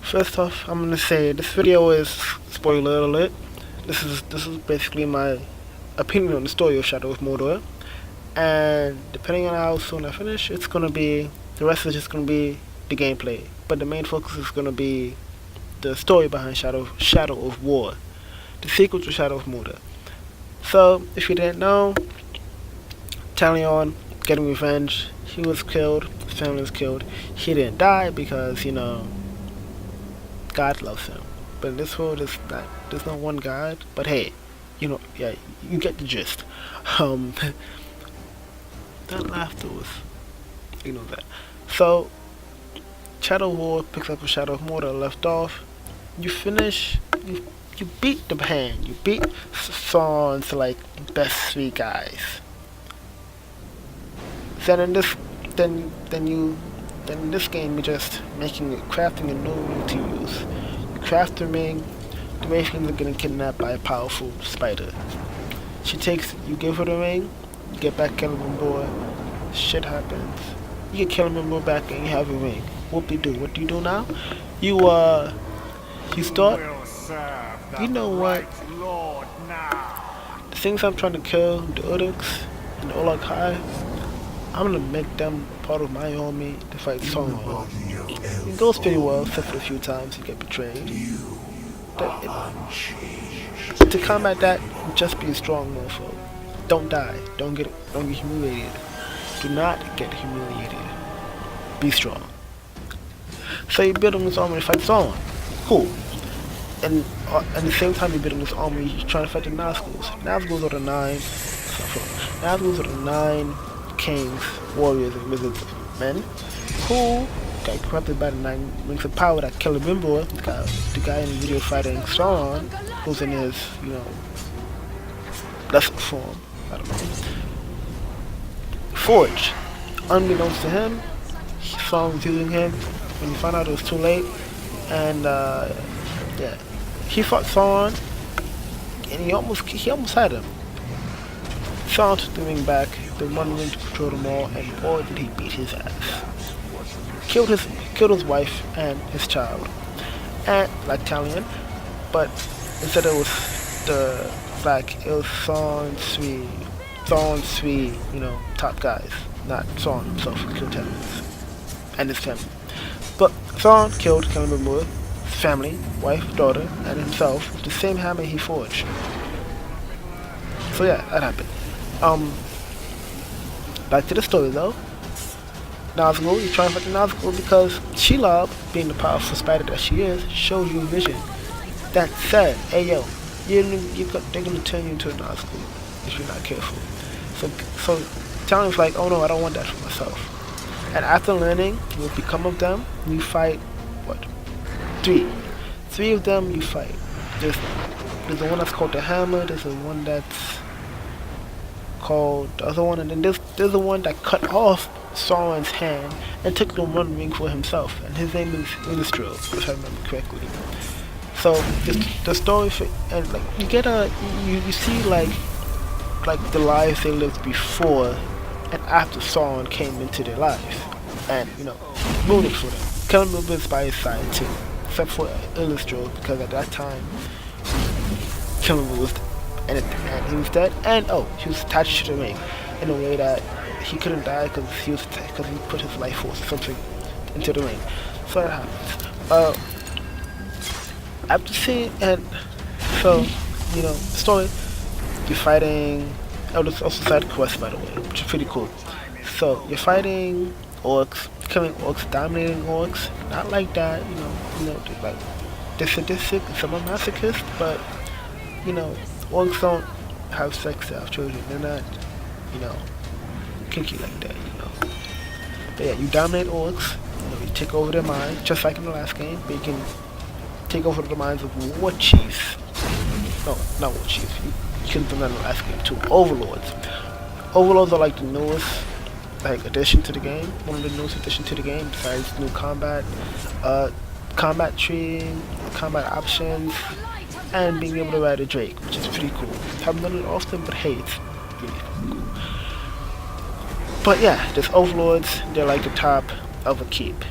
First off, I'm gonna say this video is spoiler alert. This is basically my opinion on the story of Shadow of Mordor, and depending on how soon I finish, it's gonna be the rest is just gonna be the gameplay. But the main focus is gonna be the story behind Shadow of War, the sequel to Shadow of Mordor. So, if you didn't know, Talion getting revenge. He was killed. His family was killed. He didn't die because God loves him. But in this world, there's no one God. But hey, yeah, you get the gist. Um, that laughter was, that. So, Shadow of War picks up where Shadow of Mordor left off. You finish. You beat the hand. You beat Sauron's like best three guys. Then in this, then in this game, you're just crafting a new ring to use. You craft the ring. The Raven's are getting kidnapped by a powerful spider. You give her the ring. You get back Celebrimbor. Shit happens. You get Celebrimbor back and you have a ring. Whoop-de-doo. What do you do now? You start. You know what? The things I'm trying to kill, the Uruks and the Uruk-hai, I'm gonna make them part of my army to fight Sauron. It goes pretty well, except for a few times you get betrayed. To combat that, just be a strong mofo. Don't die. Don't get humiliated. Do not get humiliated. Be strong. So you're building this army to fight Sauron. Cool. And at the same time you're building this army, you're trying to fight the Nazguls. Nazguls are the nine kings, warriors, and wizards of men who got corrupted by the 9 rings of power that Celebrimbor, the guy in the video fighting Sauron, who's in his, lesser form, I don't know, forged. Unbeknownst to him, Sauron was using him. When he found out it was too late, and yeah, he fought Sauron, and he almost had him. Sauron took the ring back, the one ring to control them all, and boy did he beat his ass. Killed his wife and his child, and like Talion, but instead it was it was Sauron's three, top guys, not Sauron himself who killed Talion and his family. But Sauron killed Celebrimbor, his family, wife, daughter, and himself with the same hammer he forged. So yeah, that happened. Back to the story though. Nazgul, you try to fight the Nazgul because Shelob, being the powerful spider that she is, shows you a vision that said, hey yo, they're gonna turn you into a Nazgul if you're not careful. So Talon's like, oh no, I don't want that for myself. And after learning what become of them, you fight, what? Three of them you fight. There's the one that's called the Hammer, there's the one that's called the other one, and then there's the one that cut off Sauron's hand and took the one ring for himself, and his name is Illustril, if I remember correctly. So the story and like you see like the lives they lived before and after Sauron came into their lives, and ruined it for them. Celebrimbor is by his side too, except for Illustril, because at that time Celebrimbor was and he was dead, and he was attached to the ring in a way that he couldn't die because he put his life force or something into the ring. So that happens. After seeing, and so the story, you're fighting. There's also side quest, by the way, which is pretty cool. So you're fighting orcs, killing orcs, dominating orcs. Not like that, like they're sadistic, some are masochist, but orcs don't have sex to have children. They're not, kinky like that, But yeah, you dominate orcs. You take over their minds, just like in the last game. But you can take over the minds of war chiefs. No, not war chiefs. You killed them in the last game too. Overlords. Overlords are like the newest addition to the game. One of the newest additions to the game, besides new combat tree, combat options, and being able to ride a Drake, which is pretty cool. Haven't done it often, but hey, it's really cool. But yeah, there's overlords. They're like the top of a keep.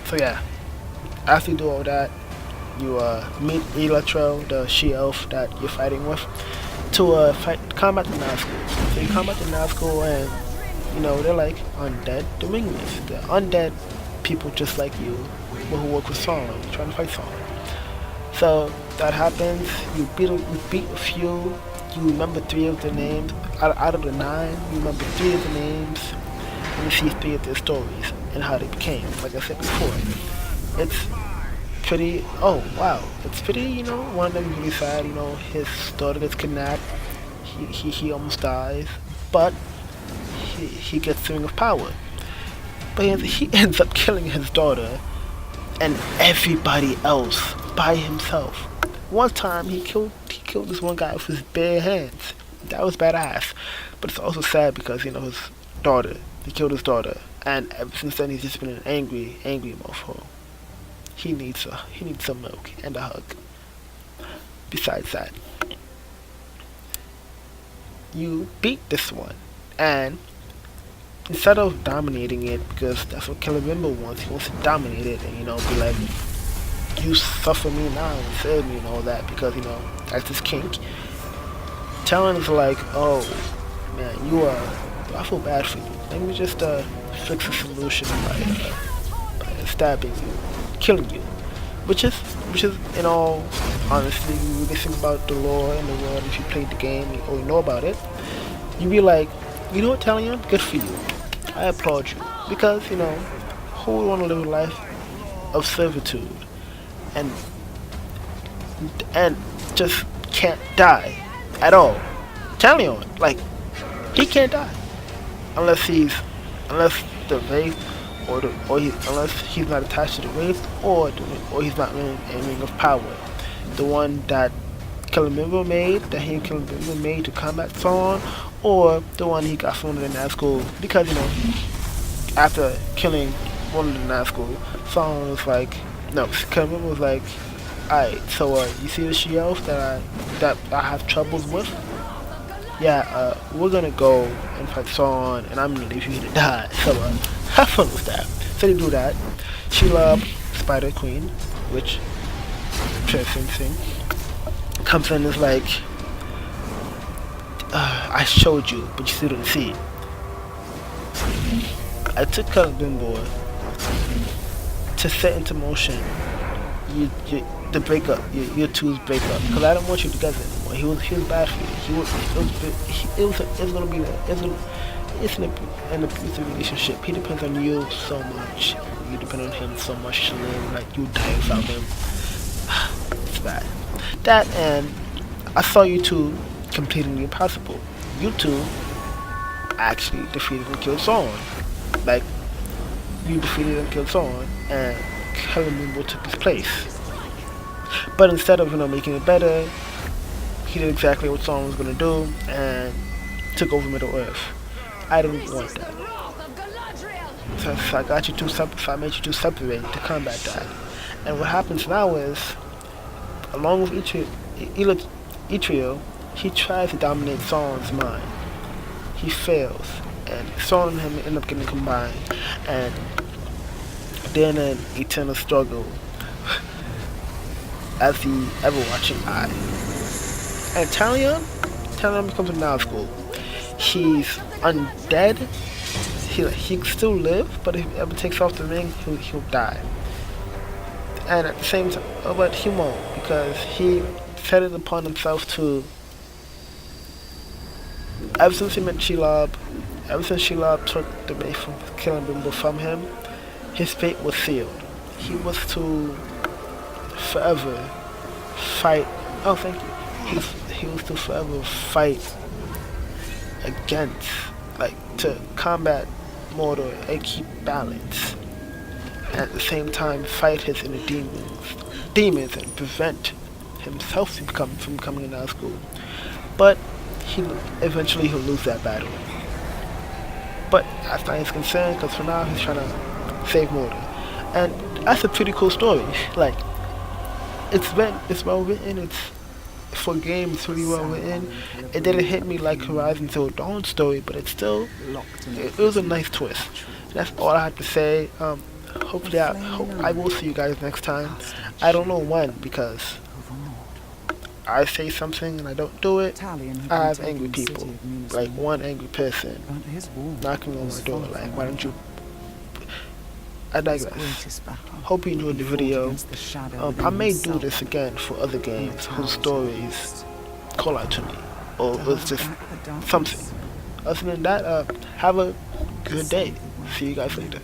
So yeah, after you do all that, you meet Electro, the she-elf that you're fighting with, to combat the Nazgul. So you combat the Nazgul, and they're like undead Dominguez. They're undead people just like you, but who work with Sauron, trying to fight Sauron. So that happens. You beat a few. You remember 3 of the names out of the 9. You remember 3 of the names, and you see 3 of their stories and how they became. Like I said before, it's pretty. Oh wow, it's pretty. One of them is really sad. His daughter gets kidnapped. He almost dies, but he gets the ring of power. But he ends up killing his daughter and everybody else by himself. One time he killed this one guy with his bare hands. That was badass. But it's also sad because his daughter. He killed his daughter, and ever since then he's just been an angry mofo. He needs some milk and a hug. Besides that, you beat this one, and instead of dominating it, because that's what Celebrimbor wants, he wants to dominate it and be like, you suffer me now and serve me and all that, because that's his kink. Talon's like, oh man, I feel bad for you. Let me just fix a solution by stabbing you, killing you, which is in all honesty, you really think about the lore in the world. If you played the game or you know about it, you be like, you know what, Talion, good for you. I applaud you, because who would want to live a life of servitude and just can't die at all? Talion, like, he can't die unless the Wraith unless he's not attached to the Wraith, or he's not in a ring of power, the one that Celebrimbor made to combat Sauron, or the one he got from the Nazgul, because after killing one of the Nazgul, Sauron was like, no, Celebrimbor was like, alright, so you see the she-elf that I have troubles with? Yeah, we're gonna go and fight Sauron, and I'm gonna leave you here to die. So have fun with that. So they do that. Shelob, Spider Queen, which thing, comes in and is like, I showed you, but you still didn't see it. I took Celebrimbor to set into motion the breakup, your two's breakup, because I don't want you together anymore. He was bad for you. It's an abusive relationship. He depends on you so much. You depend on him so much to live. Like, you die without him. It's bad. That, and I saw you two completing the impossible. You two actually defeated and killed Sauron. Like, you defeated and killed Sauron, and Celebrimbor took his place. But instead of making it better, he did exactly what Sauron was gonna do and took over Middle Earth. I didn't want that. So I got you two separate. So I made you two separate to combat that. And what happens now is, along with Eitrio, he tries to dominate Sauron's mind. He fails, and Sauron and him end up getting combined, and they're in an eternal struggle as the ever-watching eye. And Talion becomes a Nazgul. He's undead. He can still live, but if he ever takes off the ring, he'll die. And at the same time, but he won't, because he set it upon himself to. Ever since he met Shelob, ever since Shelob took the ring from Celebrimbor from him, his fate was sealed. He was to forever fight. Oh, thank you. He was to forever fight against, like, to combat Mordor and keep balance, and at the same time fight his inner demons and prevent himself from becoming a Nazgul. But eventually he'll lose that battle. But as far as he's concerned, because for now he's trying to save Mordor, and that's a pretty cool story. Like, it's well written. It's for a game, it's really well written. It didn't hit me like Horizon Zero Dawn story, but it was a nice twist. That's all I have to say. hopefully I will see you guys next time. I don't know when, because I say something and I don't do it. I have angry people, like one angry person knocking on my door, like, why don't you? I digress. Hope you enjoyed the video. I may do this again for other games whose stories call out to me, or was just something. Other than that, have a good day. See you guys later.